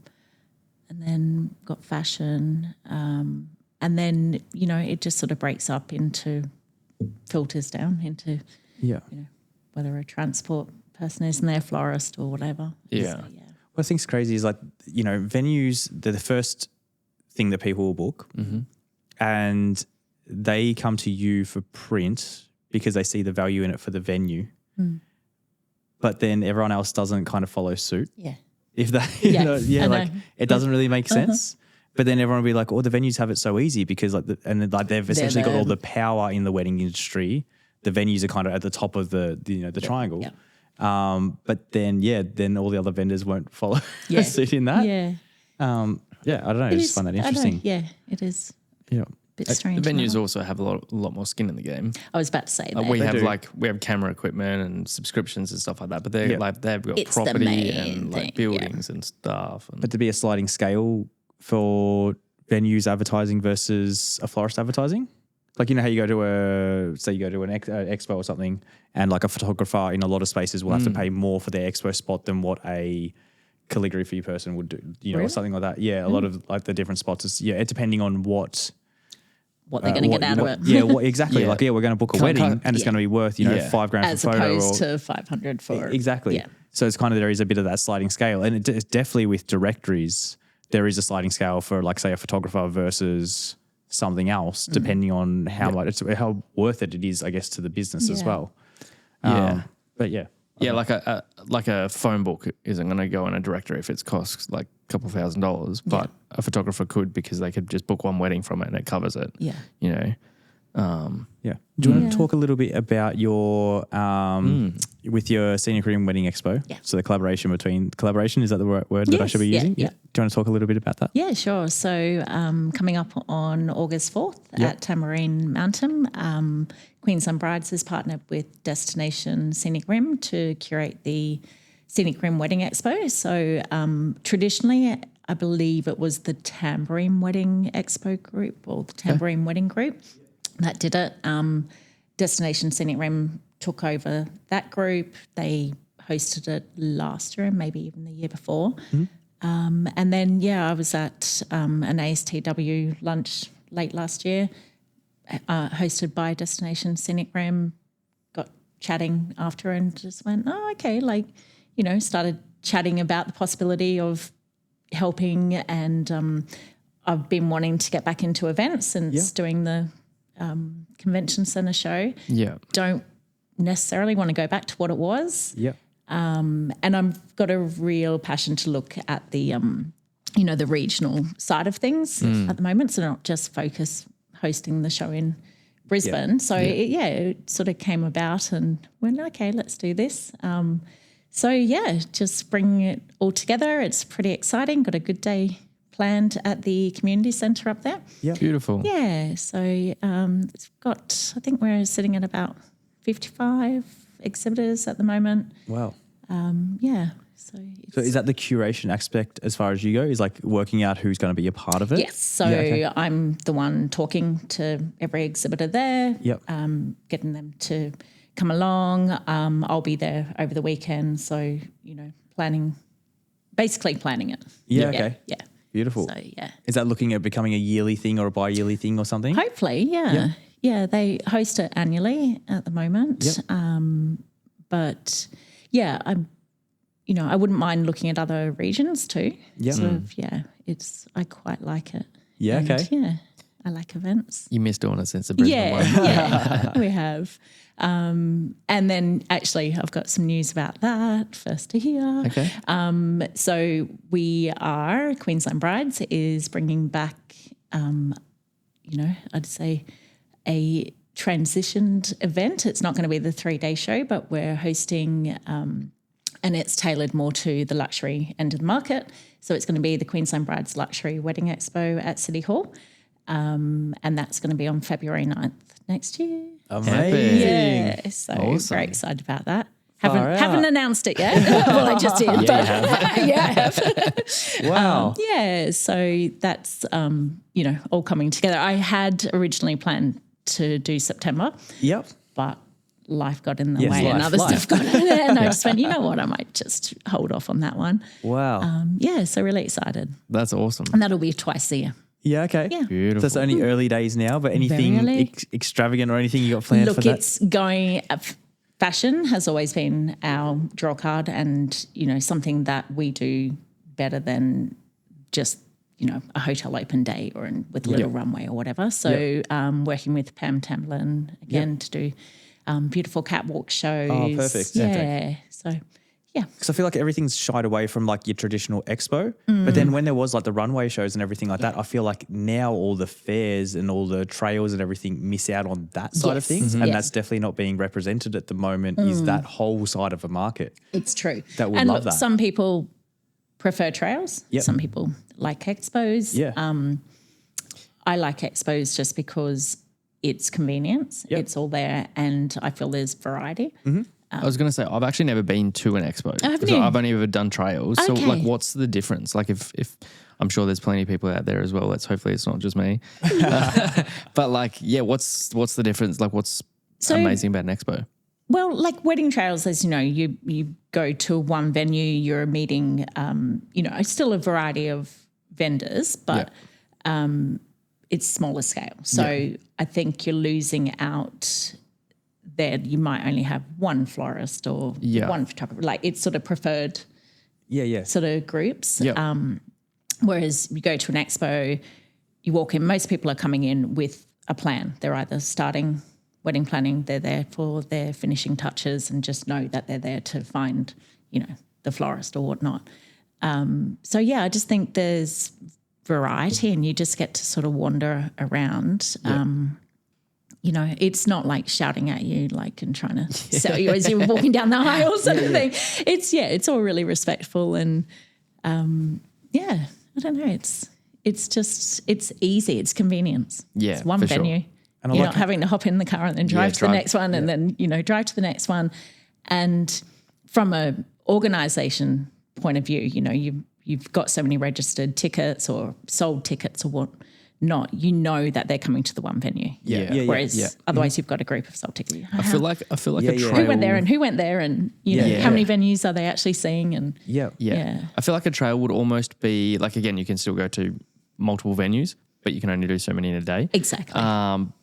then got fashion. And then, you know, it just sort of breaks up into, filters down into, you know, whether a transport person is in there, florist or whatever. Yeah. So, What I think's crazy is, like, you know, venues, they're the first thing that people will book. And they come to you for print because they see the value in it for the venue. But then everyone else doesn't kind of follow suit. Yeah. if that, Yeah, I like know. it doesn't really make sense. But then everyone will be like, oh, the venues have it so easy because they've essentially got all the power in the wedding industry. The venues are kind of at the top of the triangle. Yeah. But then all the other vendors won't follow Yeah. suit in that. Yeah. I don't know. I just find that interesting. Yeah, it is. Yeah. Bit strange. The venues now. also have a lot more skin in the game. I was about to say that. We have do. we have camera equipment and subscriptions and stuff like that, but they've got It's the property main and like thing, buildings and stuff. And But to be a sliding scale for venues advertising versus a florist advertising? Like, you know how you go to an expo or something and like a photographer in a lot of spaces will have to pay more for their expo spot than what a calligraphy person would do, or something like that. Yeah, a lot of like the different spots is, depending on what they're going to get out of it. Yeah, exactly. Yeah. Like, we're going to book a wedding and it's going to be worth, $5,000 As for photo. opposed to 500 for... Exactly. Yeah. So it's kind of, there is a bit of that sliding scale. And it's definitely with directories, there is a sliding scale for like, say, a photographer versus something else, depending on how much, how worth it is, I guess, to the business as Yeah. well. Yeah. But yeah. yeah, like a phone book isn't going to go in a directory if it costs like a couple $1,000, but a photographer could because they could just book one wedding from it and it covers it. Yeah. You know. Yeah. Do you want to talk a little bit about your with your Scenic Rim Wedding Expo? Yeah. So the collaboration, is that the right word that I Yes, should be using? yeah. Do you want to talk a little bit about that? Yeah, sure. So coming up on August 4th at Tamarine Mountain, Queensland Brides has partnered with Destination Scenic Rim to curate the Scenic Rim Wedding Expo. So traditionally, I believe it was the Tambourine Wedding Expo group or the Tambourine Wedding group that did it. Destination Scenic Rim took over that group. They hosted it last year and maybe even the year before. And then, I was at an ASTW lunch late last year, hosted by Destination Scenic Rim, got chatting after and just went, oh, okay, started chatting about the possibility of helping and I've been wanting to get back into events since doing the convention centre show. Yeah. Don't necessarily want to go back to what it was. Yeah. And I've got a real passion to look at the, the regional side of things at the moment. So not just focus hosting the show in Brisbane. Yeah. So it sort of came about and went, okay, let's do this. Just bringing it all together. It's pretty exciting. Got a good day planned at the community centre up there. Yeah. Beautiful. Yeah. So it's got, I think we're sitting at about 55 exhibitors at the moment. Wow. So is that the curation aspect as far as you go? Is like working out who's going to be a part of it? yes. So I'm the one talking to every exhibitor there. Yep. Getting them to come along. I'll be there over the weekend. So basically planning it. Yeah. Okay. Yeah. Beautiful. So Is that looking at becoming a yearly thing or a bi-yearly thing or something? hopefully, yeah. Yeah, they host it annually at the moment. Yep. But I wouldn't mind looking at other regions too. Yeah. Sort of, I quite like it. Yeah. And, Okay. Yeah, I like events. You missed doing it since the Brisbane one. Yeah, we have. And then actually I've got some news about that first to hear. Okay. So Queensland Brides is bringing back, I'd say a transitioned event. It's not going to be the 3-day show, but we're hosting, and it's tailored more to the luxury end of the market. So it's going to be the Queensland Brides Luxury Wedding Expo at City Hall. And that's going to be on February 9th next year. Amazing. Yeah, so Awesome. very excited about that. Far out. Haven't announced it yet. Well, I just did. Yeah, you have. I have. Wow. So that's all coming together. I had originally planned to do September, Yep. but life got in the Yes, way and life. other stuff got in there, and I just went, you know what, I might just hold off on that one. Wow. So really excited, That's awesome. and that'll be twice a year. Yeah. Okay. Yeah. Beautiful. So it's only early days now, but anything Very early. extravagant or anything you got planned Look, for that? it's going. Fashion has always been our draw card, and something that we do better than just a hotel open day or with a little runway or whatever. So working with Pam Tamlin again to do beautiful catwalk shows. Oh, perfect. Yeah. So Yeah. Because I feel like everything's shied away from like your traditional expo. But then when there was like the runway shows and everything like that, I feel like now all the fairs and all the trails and everything miss out on that side of Yes. things. And Yeah. that's definitely not being represented at the moment is that whole side of a market. It's true. That would and love look, that. some people prefer trails. Yep. Some people like expos. Yeah. I like expos just because it's convenience. Yep. It's all there, and I feel there's variety. I was going to say, I've actually never been to an expo. Haven't So you? I've only ever done trails. So Okay. like, what's the difference? Like if I'm sure there's plenty of people out there as well. Hopefully it's not just me. But like, yeah, what's the difference? Like what's amazing about an expo? Well, like wedding trails, as you know, you go to one venue, you're meeting, it's still a variety of vendors, but it's smaller scale. So I think you're losing out there. You might only have one florist or one photographer. Like it's sort of preferred sort of groups. Yeah. Whereas you go to an expo, you walk in, most people are coming in with a plan. They're either starting wedding planning, they're there for their finishing touches and just know that they're there to find, the florist or whatnot. I just think there's variety and you just get to sort of wander around. It's not like shouting at you like and trying to sell you as you're walking down the aisle sort of thing. It's all really respectful and I don't know. It's easy. It's convenience. Yeah, it's one for sure. venue. And I You're like not having to hop in the car and then drive to the drive. next one and then, drive to the next one. And from a organisation point of view, you've got so many registered tickets or sold tickets or what not, that they're coming to the one venue. Whereas otherwise you've got a group of sold tickets. I feel like a trail. Who went there and who went there and, how many venues are they actually seeing? And Yeah. I feel like a trail would almost be like, again, you can still go to multiple venues, but you can only do so many in a day. Exactly.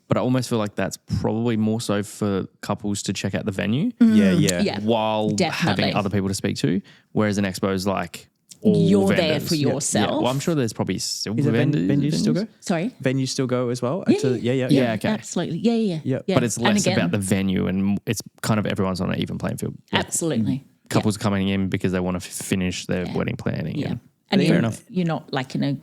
But I almost feel like that's probably more so for couples to check out the venue Yeah. while Definitely. having other people to speak to, whereas an expo is like all You're there vendors. for yourself. Yeah. Well, I'm sure there's probably still Is it venues still go? Sorry? Venues still go as well? Yeah, okay. Absolutely. Yeah. But it's And less again, about the venue and it's kind of everyone's on an even playing field. Absolutely. Couples coming in because they want to finish their wedding planning. Yeah. And And Fair enough. you're not like in a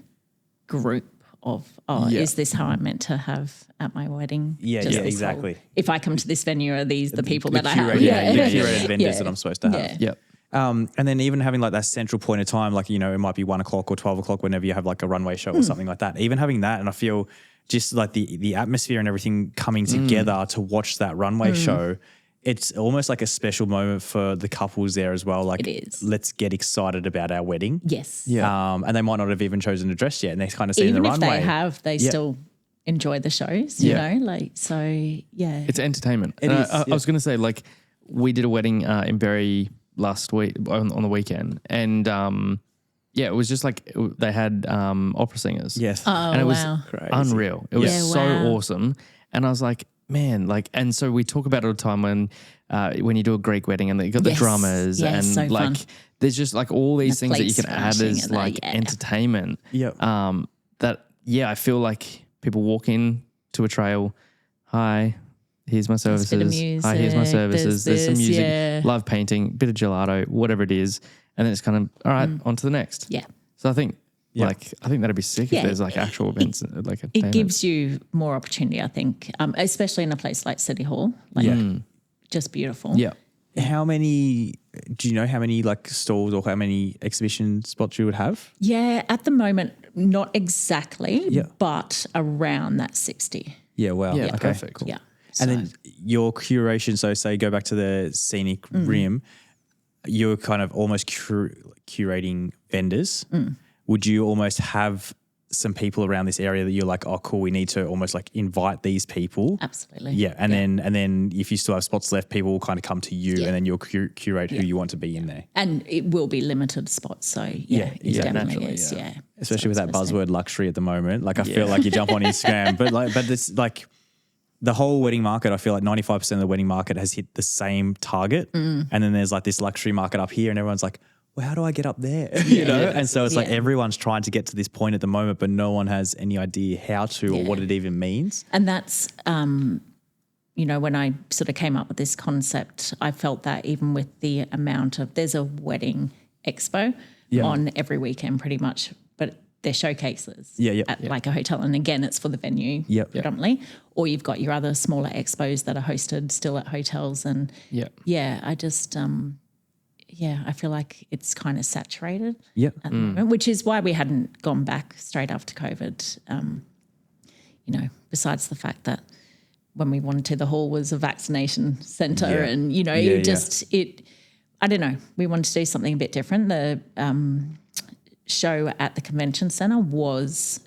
group of, is this how I'm meant to have at my wedding? Yeah, Just yeah, this exactly. if I come to this venue, are these the people that I have? The curated vendors that I'm supposed to have. Yeah. Yep. And then even having like that central point of time, like, it might be 1 o'clock or 12 o'clock whenever you have like a runway show or something like that. Even having that, and I feel just like the atmosphere and everything coming together to watch that runway show, it's almost like a special moment for the couples there as well. Like, It is. let's get excited about our wedding. Yes. Yeah. And they might not have even chosen a dress yet, and they kind of see Even in the if runway. they have, they still enjoy the shows, you know? Like, so, yeah. It's entertainment. It And is, I was going to say, like, we did a wedding in Bury last week on the weekend, and it was just like they had opera singers. Yes. and it was wow. unreal. It was Yeah, so wow. awesome, and I was like, man, like, and so we talk about it all the time when you do a Greek wedding and you got the Yes. drummers Yeah, and so like fun. there's just like all these The things that you plates can add flashing as and the- like entertainment. Yep. I feel like people walk in to a trail. Hi, here's my services. bit of Hi, here's my music, services. There's some this, music. yeah. Love painting, bit of gelato, whatever it is, and then it's kind of all right. On to the next. Yeah. So I think. Yeah. Like, I think that'd be sick Yeah. if there's like actual events, like It entertainment. gives you more opportunity, I think, especially in a place like City Hall. Like, just beautiful. Yeah. do you know how many like stalls or how many exhibition spots you would have? Yeah, at the moment, not exactly, Yeah. but around that 60. Yeah, wow. Yeah, Okay, perfect. cool. Yeah. And then your curation, so say go back to the scenic rim, you're kind of almost curating vendors. Would you almost have some people around this area that you're like, oh, cool, we need to almost like invite these people? Absolutely. Yeah, and then if you still have spots left, people will kind of come to you, Yeah. and then you'll curate who you want to be in there. And it will be limited spots. So, it definitely naturally, is. Yeah. Especially with that Especially. buzzword luxury at the moment. Like I feel like you jump on Instagram, but this like the whole wedding market, I feel like 95% of the wedding market has hit the same target. And then there's like this luxury market up here and everyone's like, well, how do I get up there? You know? And so it's like everyone's trying to get to this point at the moment, but no one has any idea how to or what it even means. And that's when I sort of came up with this concept, I felt that even with the amount of, there's a wedding expo on every weekend pretty much, but they're showcases at like a hotel. And again, it's for the venue predominantly. Or you've got your other smaller expos that are hosted still at hotels. And I just, I feel like it's kind of saturated at the moment, which is why we hadn't gone back straight after COVID. Besides the fact that when we wanted to, the hall was a vaccination centre and, I don't know, we wanted to do something a bit different. The show at the convention centre was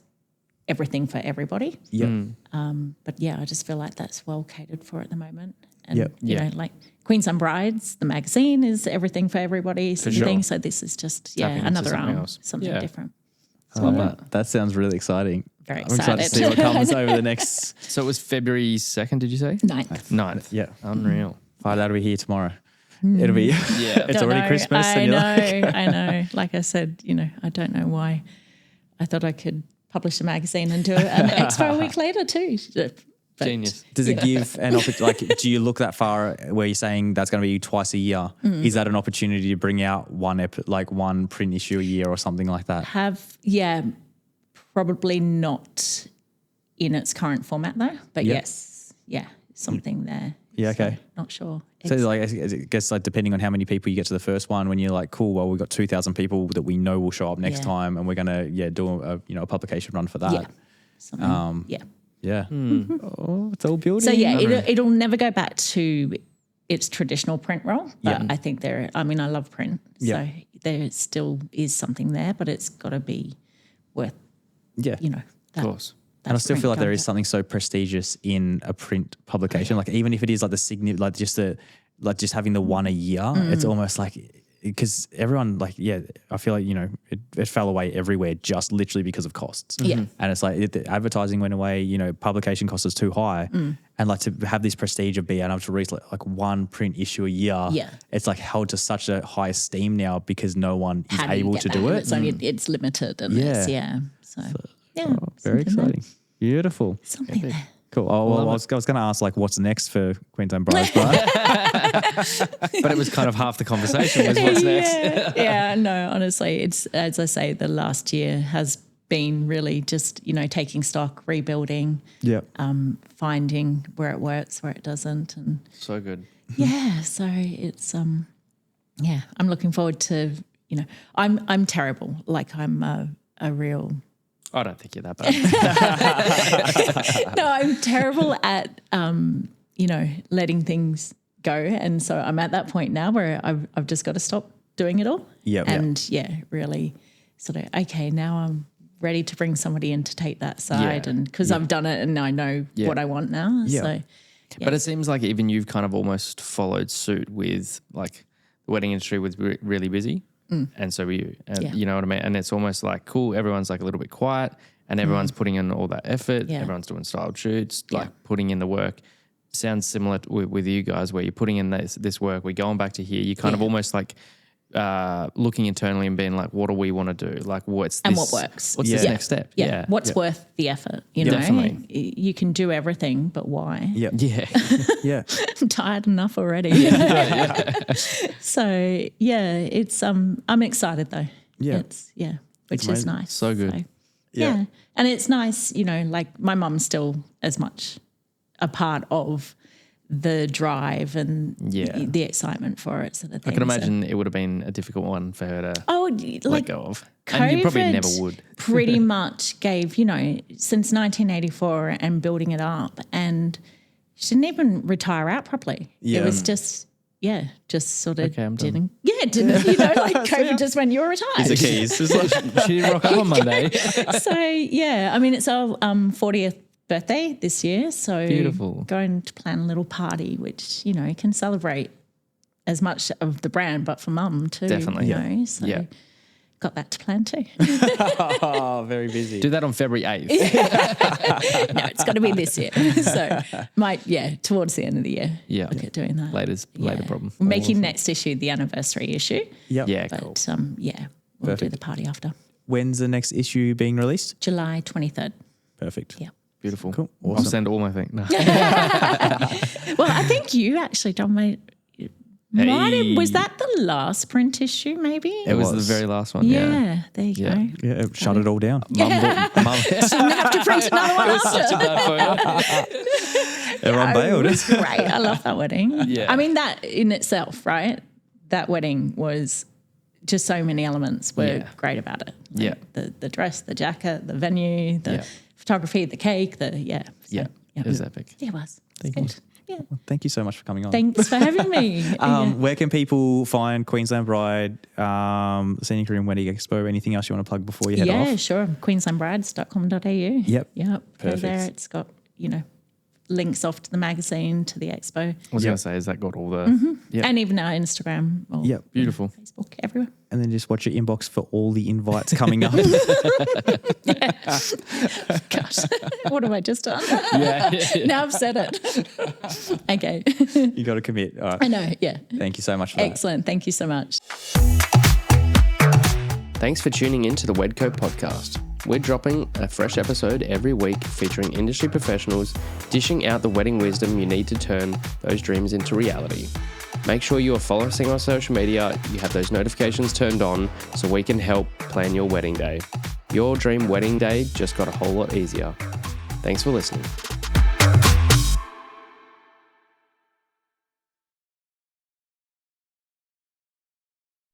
everything for everybody. But I just feel like that's well catered for at the moment. And, like Queensland Brides, the magazine is everything for everybody. So this is just, another arm, something different. That sounds really exciting. Very I'm excited to see what comes over the next. So it was February 2nd, did you say? 9th. Yeah. Unreal. That'll be here tomorrow. It'll be, it's already Christmas. I know. Like I said, I don't know why I thought I could publish a magazine and do an expo a week later too. But, genius. Does it give an opportunity, do you look that far where you're saying that's going to be twice a year? Is that an opportunity to bring out one print issue a year or something like that? Probably not in its current format though, but yes, something there. Yeah, okay. So, not sure. So I guess depending on how many people you get to the first one, when you're like, cool, well, we've got 2,000 people that we know will show up next time and we're going to do a publication run for that. Yeah. Something, Yeah. Oh, it's all building. So it'll never go back to its traditional print role, but I think I love print. So there still is something there, but it's got to be worth, of course. And I still feel like there is something so prestigious in a print publication. Like even if it is like just having the one a year, it's almost like, because everyone I feel like, it fell away everywhere just literally because of costs. Yeah. And it's like the advertising went away, publication cost is too high. And like to have this prestige of being able to release like one print issue a year, it's like held to such a high esteem now because no one is able to do it. It's only, it's limited and so very exciting. There. Beautiful. Something there. Cool. Oh, well, I was going to ask what's next for Queensland Brides, but it was kind of half the conversation was what's next. No, honestly, it's, as I say, the last year has been really just, taking stock, rebuilding, finding where it works, where it doesn't. And so good. Yeah. So it's, I'm looking forward to, I'm terrible. Like I'm a real... I don't think you're that bad. No, I'm terrible at, letting things go. And so I'm at that point now where I've just got to stop doing it all. Really sort of, okay, now I'm ready to bring somebody in to take that side. And because I've done it and I know what I want now. Yeah. So, But it seems like even you've kind of almost followed suit with like the wedding industry was really busy. And so were you, you know what I mean? And it's almost like, cool, everyone's like a little bit quiet and everyone's putting in all that effort. Yeah. Everyone's doing styled shoots, like putting in the work. Sounds similar with you guys where you're putting in this work, we're going back to here. You kind of almost like looking internally and being like, what do we want to do? Like what works? What's this next step? Yeah. What's worth the effort? You know, definitely. You can do everything, but why? Yeah. I'm tired enough already. So it's I'm excited though. Yeah. It's which is nice. So good. So, yeah. And it's nice, like my mum's still as much a part of the drive and the excitement for it. Sort of thing. I can imagine it would have been a difficult one for her to let go of. COVID and you probably never would. pretty much gave, since 1984 and building it up, and she didn't even retire out properly. Yeah. It was just, just sort of I'm done. didn't, like COVID just when you're retired. Here's the keys. It's like, she didn't rock up on Monday. So, it's our 40th birthday this year. So beautiful. Going to plan a little party, which, can celebrate as much of the brand, but for mum too. Definitely. So got that to plan too. Oh, very busy. Do that on February 8th. No, it's got to be this year. So towards the end of the year. Yeah. Look at doing that. Later problem. We're making next issue the anniversary issue. Yep. Yeah, but, cool. We'll do the party after. When's the next issue being released? July 23rd. Perfect. Yeah. Beautiful. Cool. I'll Awesome. send all my things. No. Well, I think you actually done was that the last print issue maybe? It was the was. very last one. Yeah, there you Yeah. go. Yeah, shut it all down. Mum Didn't have to print another one after. such a bad photo. Everyone It bailed. was great. I love that wedding. Yeah. I mean, that in itself, right? That wedding was just so many elements were Yeah. great about it. Yeah. The dress, the jacket, the venue, the Yeah. photography, the cake, So, Yeah. It was epic. It was. Thank Good. you. Yeah. Thank you so much for coming on. Thanks for having me. Where can people find Queensland Bride, Scenic Room Wedding Expo? Anything else you want to plug before you head off? Sure. QueenslandBrides.com.au. Yep. Go Perfect. there. It's got, links off to the magazine, to the expo. I was going to say, has that got all the... Yep. And even our Instagram or Yep. Beautiful. Facebook, everywhere. And then just watch your inbox for all the invites coming up. Gosh, what have I just done? Yeah. Now I've said it. Okay. You got to commit. All right. I know, yeah. Thank you so much for that. Excellent. Thank you so much. Thanks for tuning in to the Wedco podcast. We're dropping a fresh episode every week featuring industry professionals dishing out the wedding wisdom you need to turn those dreams into reality. Make sure you are following us on social media, you have those notifications turned on so we can help plan your wedding day. Your dream wedding day just got a whole lot easier. Thanks for listening.